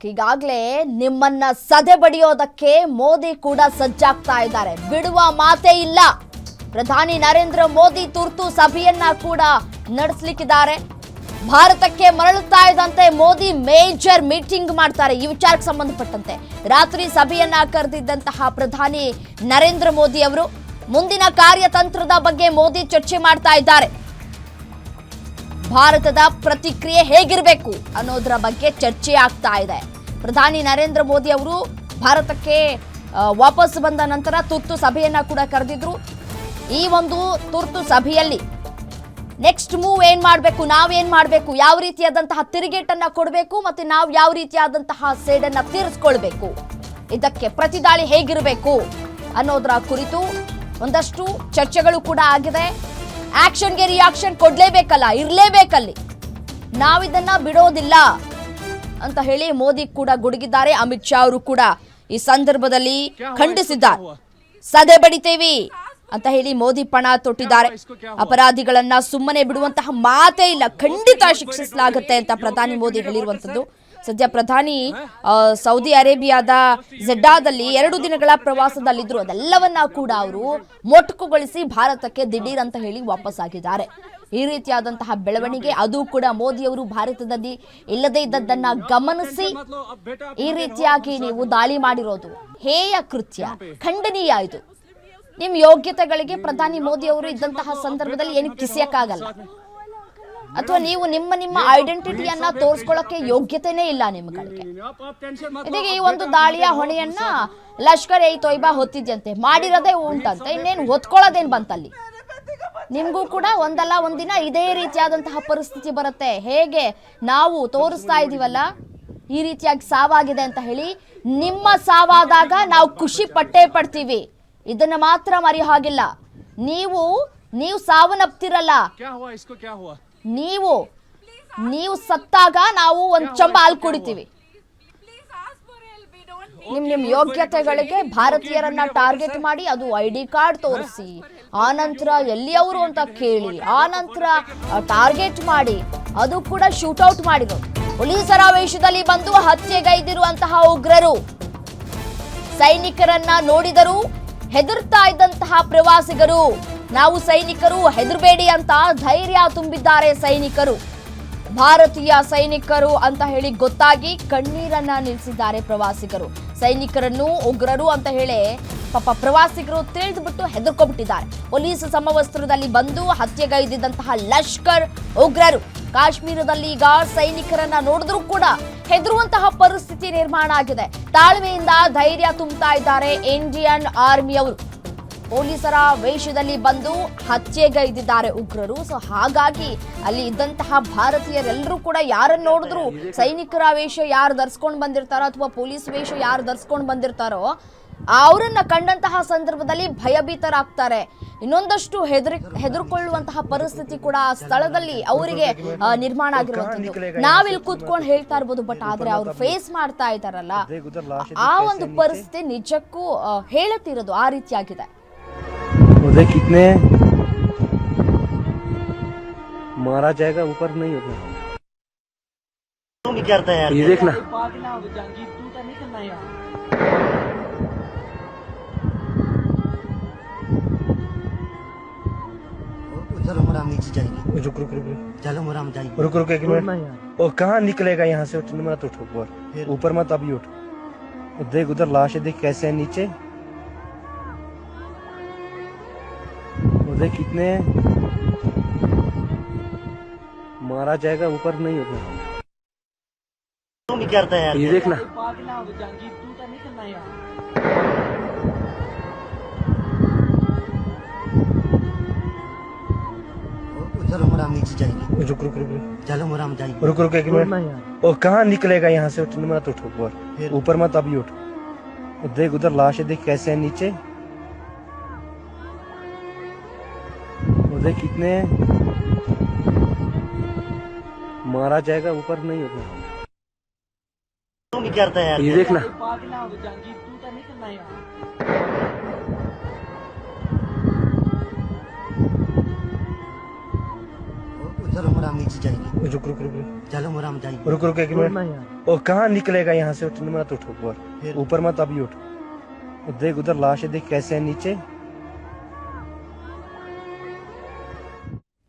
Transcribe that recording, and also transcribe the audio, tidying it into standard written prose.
ಈಗಾಗಲೇ ನಿಮ್ಮನ್ನ ಸದೆ ಬಡಿಯೋದಕ್ಕೆ ಮೋದಿ ಕೂಡ ಸಜ್ಜಾಗ್ತಾ ಇದ್ದಾರೆ. ಬಿಡುವ ಮಾತೇ ಇಲ್ಲ. ಪ್ರಧಾನಿ ನರೇಂದ್ರ ಮೋದಿ ತುರ್ತು ಸಭೆಯನ್ನ ಕೂಡ ನಡೆಸಲಿಕ್ಕಿದ್ದಾರೆ. ಭಾರತಕ್ಕೆ ಮರಳುತ್ತಾ ಇದ್ದಂತೆ ಮೋದಿ ಮೇಜರ್ ಮೀಟಿಂಗ್ ಮಾಡ್ತಾರೆ. ಈ ವಿಚಾರಕ್ಕೆ ಸಂಬಂಧಪಟ್ಟಂತೆ ರಾತ್ರಿ ಸಭೆಯನ್ನ ಕರೆದಿದ್ದಂತಹ ಪ್ರಧಾನಿ ನರೇಂದ್ರ ಮೋದಿ ಅವರು ಮುಂದಿನ ಕಾರ್ಯತಂತ್ರದ ಬಗ್ಗೆ ಮೋದಿ ಚರ್ಚೆ ಮಾಡ್ತಾ ಇದ್ದಾರೆ. ಭಾರತದ ಪ್ರತಿಕ್ರಿಯೆ ಹೇಗಿರಬೇಕು ಅನ್ನೋದರ ಬಗ್ಗೆ ಚರ್ಚೆ ಆಗ್ತಾ ಇದೆ. ಪ್ರಧಾನಿ ನರೇಂದ್ರ ಮೋದಿ ಅವರು ಭಾರತಕ್ಕೆ ವಾಪಸ್ ಬಂದ ನಂತರ ತುರ್ತು ಸಭೆಯನ್ನ ಕೂಡ ಕರೆದಿದ್ರು. ಈ ಒಂದು ತುರ್ತು ಸಭೆಯಲ್ಲಿ ನೆಕ್ಸ್ಟ್ ಮೂವ್ ಏನ್ ಮಾಡಬೇಕು, ನಾವೇನ್ ಮಾಡಬೇಕು, ಯಾವ ರೀತಿಯಾದಂತಹ ತಿರುಗೇಟನ್ನ ಕೊಡಬೇಕು ಮತ್ತೆ ನಾವು ಯಾವ ರೀತಿಯಾದಂತಹ ಸೇಡನ್ನ ತೀರಿಸ್ಕೊಳ್ಬೇಕು, ಇದಕ್ಕೆ ಪ್ರತಿದಾಳಿ ಹೇಗಿರಬೇಕು ಅನ್ನೋದರ ಕುರಿತು ಒಂದಷ್ಟು ಚರ್ಚೆಗಳು ಕೂಡ ಆಗಿದೆ. ಆಕ್ಷನ್ಗೆ ರಿಯಾಕ್ಷನ್ ಕೊಡ್ಲೇಬೇಕಲ್ಲ, ಇರ್ಲೇಬೇಕಲ್ಲಿ, ನಾವಿದನ್ನ ಬಿಡೋದಿಲ್ಲ ಅಂತ ಹೇಳಿ ಮೋದಿ ಕೂಡ ಗುಡುಗಿದ್ದಾರೆ. ಅಮಿತ್ ಶಾ ಅವರು ಕೂಡ ಈ ಸಂದರ್ಭದಲ್ಲಿ ಖಂಡಿಸಿದ್ದಾರೆ. ಸದೆ ಬಡಿತೇವಿ ಅಂತ ಹೇಳಿ ಮೋದಿ ಪಣ ತೊಟ್ಟಿದ್ದಾರೆ. ಅಪರಾಧಿಗಳನ್ನ ಸುಮ್ಮನೆ ಬಿಡುವಂತಹ ಮಾತೇ ಇಲ್ಲ, ಖಂಡಿತ ಶಿಕ್ಷಿಸಲಾಗುತ್ತೆ ಅಂತ ಪ್ರಧಾನಿ ಮೋದಿ ಹೇಳಿರುವಂತದ್ದು. ಸದ್ಯ ಪ್ರಧಾನಿ ಸೌದಿ ಅರೇಬಿಯಾದ ಜೆಡ್ಡಾದಲ್ಲಿ 2 ದಿನಗಳ ಪ್ರವಾಸದಲ್ಲಿದ್ರು. ಅದೆಲ್ಲವನ್ನ ಕೂಡ ಅವರು ಮೊಟಕುಗೊಳಿಸಿ ಭಾರತಕ್ಕೆ ದಿಢೀರ್ ಅಂತ ಹೇಳಿ ವಾಪಸ್ ಆಗಿದ್ದಾರೆ. ಈ ರೀತಿಯಾದಂತಹ ಬೆಳವಣಿಗೆ, ಅದು ಕೂಡ ಮೋದಿ ಅವರು ಭಾರತದಲ್ಲಿ ಇಲ್ಲದೇ ಇದ್ದದ್ದನ್ನ ಗಮನಿಸಿ ಈ ರೀತಿಯಾಗಿ ನೀವು ದಾಳಿ ಮಾಡಿರೋದು ಹೇಯ ಕೃತ್ಯ, ಖಂಡನೀಯ. ಇದು ನಿಮ್ಮ ಯೋಗ್ಯತೆಗಳಿಗೆ ಪ್ರಧಾನಿ ಮೋದಿ ಅವರು ಇದ್ದಂತಹ ಸಂದರ್ಭದಲ್ಲಿ ಏನು ಕಿಸಿಯಕ್ಕಾಗಲ್ಲ, ಅಥವಾ ನೀವು ನಿಮ್ಮ ಐಡೆಂಟಿಟಿಯನ್ನ ತೋರಿಸ್ಕೊಳ್ಳೋಕೆ ಯೋಗ್ಯತೆನೇ ಇಲ್ಲ ನಿಮ್ಗಳಿಗೆ. ಇದೀಗ ಈ ಒಂದು ದಾಳಿಯ ಹೊಣೆಯನ್ನ ಲಷ್ಕರ್ ಎ ತೊಯ್ಬಾ ಹೊತ್ತಿದ್ಯಂತೆ, ಮಾಡಿರೋದೇ ಉಂಟಂತೆ, ಇನ್ನೇನು ಹೊತ್ಕೊಳ್ಳೋದೇನ್ ಬಂತಲ್ಲಿ. ನಿಮ್ಗೂ ಕೂಡ ಒಂದಲ್ಲ ಒಂದಿನ ಇದೇ ರೀತಿಯಾದಂತಹ ಪರಿಸ್ಥಿತಿ ಬರುತ್ತೆ. ಹೇಗೆ ನಾವು ತೋರಿಸ್ತಾ ಇದೀವಲ್ಲ ಈ ರೀತಿಯಾಗಿ ಸಾವಾಗಿದೆ ಅಂತ ಹೇಳಿ, ನಿಮ್ಮ ಸಾವಾದಾಗ ನಾವು ಖುಷಿ ಪಟ್ಟೇ ಪಡ್ತೀವಿ, ಇದನ್ನ ಮಾತ್ರ ಮರಿ ಹಾಗಿಲ್ಲ. ನೀವು ಸಾವನ್ನಪ್ತಿರಲ್ಲ, ನೀವು ಸತ್ತಾಗ ನಾವು ಒಂದ್ ಚಂಬ ಹಾಲು ಕುಡಿತೀವಿ. ನಿಮ್ ಯೋಗ್ಯತೆಗಳಿಗೆ ಭಾರತೀಯರನ್ನ ಟಾರ್ಗೆಟ್ ಮಾಡಿ, ಅದು ID ಕಾರ್ಡ್ ತೋರಿಸಿ, ಆನಂತರ ಎಲ್ಲಿಯವರು ಅಂತ ಕೇಳಿ, ಆನಂತರ ಟಾರ್ಗೆಟ್ ಮಾಡಿ, ಅದು ಕೂಡ ಶೂಟೌಟ್ ಮಾಡಿರೋದು. ಪೊಲೀಸರ ವೇಷದಲ್ಲಿ ಬಂದು ಹತ್ಯೆಗೈದಿರುವಂತಹ ಉಗ್ರರು ಸೈನಿಕರನ್ನ ನೋಡಿದರು ಹೆದರ್ತಾ ಇದ್ದಂತಹ ಪ್ರವಾಸಿಗರು. ನಾವು ಸೈನಿಕರು, ಹೆದರಬೇಡಿ ಅಂತ ಧೈರ್ಯ ತುಂಬಿದ್ದಾರೆ ಸೈನಿಕರು. ಭಾರತೀಯ ಸೈನಿಕರು ಅಂತ ಹೇಳಿ ಗೊತ್ತಾಗಿ ಕಣ್ಣೀರನ್ನ ನಿಲ್ಲಿಸಿದ್ದಾರೆ ಪ್ರವಾಸಿಗರು. ಸೈನಿಕರನ್ನು ಉಗ್ರರು ಅಂತ ಹೇಳಿ ಪಾಪ ಪ್ರವಾಸಿಗರು ತಿಳಿದ್ಬಿಟ್ಟು ಹೆದರ್ಕೊಬಿಟ್ಟಿದ್ದಾರೆ. ಪೊಲೀಸ್ ಸಮವಸ್ತ್ರದಲ್ಲಿ ಬಂದು ಹತ್ಯೆಗೈದಿದ್ದಂತಹ ಲಷ್ಕರ್ ಉಗ್ರರು ಕಾಶ್ಮೀರದಲ್ಲಿ ಈಗ ಸೈನಿಕರನ್ನ ನೋಡಿದ್ರೂ ಕೂಡ ಹೆದರುವಂತಹ ಪರಿಸ್ಥಿತಿ ನಿರ್ಮಾಣ ಆಗಿದೆ. ತಾಳ್ಮೆಯಿಂದ ಧೈರ್ಯ ತುಂಬುತ್ತಾ ಇದ್ದಾರೆ ಇಂಡಿಯನ್ ಆರ್ಮಿಯವರು. ಪೊಲೀಸರ ವೇಷದಲ್ಲಿ ಬಂದು ಹತ್ಯೆಗೈದಿದ್ದಾರೆ ಉಗ್ರರು. ಸೊ ಹಾಗಾಗಿ ಅಲ್ಲಿ ಇದ್ದಂತಹ ಭಾರತೀಯರೆಲ್ಲರೂ ಕೂಡ ಯಾರನ್ನ ನೋಡಿದ್ರು, ಸೈನಿಕರ ವೇಷ ಯಾರು ಧರಿಸ್ಕೊಂಡು ಬಂದಿರ್ತಾರೋ ಅಥವಾ ಪೊಲೀಸ್ ವೇಷ ಯಾರು ಧರಿಸ್ಕೊಂಡು ಬಂದಿರ್ತಾರೋ ಅವರನ್ನ ಕಂಡಂತಹ ಸಂದರ್ಭದಲ್ಲಿ ಭಯಭೀತರಾಗ್ತಾರೆ. ಇನ್ನೊಂದಷ್ಟು ಹೆದರ್ಕೊಳ್ಳುವಂತಹ ಪರಿಸ್ಥಿತಿ ಕೂಡ ಆ ಸ್ಥಳದಲ್ಲಿ ಅವರಿಗೆ ನಿರ್ಮಾಣ ಆಗಿರುವಂತದ್ದು. ನಾವಿಲ್ಲಿ ಕೂತ್ಕೊಂಡು ಹೇಳ್ತಾ ಇರ್ಬೋದು, ಬಟ್ ಆದ್ರೆ ಅವ್ರು ಫೇಸ್ ಮಾಡ್ತಾ ಇದ್ದಾರಲ್ಲ, ಆ ಒಂದು ಪರಿಸ್ಥಿತಿ ನಿಜಕ್ಕೂ ಹೇಳುತ್ತಿರೋದು ಆ ರೀತಿಯಾಗಿದೆ. उधर कितने मारा जाएगा, ऊपर नहीं होगा। क्या करता है यार, ये देखना। चलो मोराम नीचे जाएंगे। रुक चलो मोराम जाएंगे। रुक एक मिनट। और कहाँ निकलेगा यहाँ से? मत उठो, ऊपर मत अभी उठ। देख उधर लाश है, देख कैसे है नीचे। उधर कितने मारा जाएगा, ऊपर नहीं होगा। क्या करता है यार, ये देखना। चलो मोराम नीचे जाएंगे। रुक चलो मोराम जाएंगे। रुक एक मिनट। और कहाँ निकलेगा यहाँ से? मत उठो, ऊपर मत अभी उठ। देख उधर लाश है, देख कैसे है नीचे। उधर कितने मारा जाएगा, ऊपर नहीं होगा। क्या करता है यार, ये देखना। चलो मोरा नीचे जाएगी। रुक रुक रुक चलो मोरा हम जाएंगे। रुक रुक एक मिनट। ओ कहाँ निकलेगा यहाँ से? उठने मत उठो ऊपर, ऊपर मत अभी उठ। देख उधर लाश है, देख कैसे है नीचे।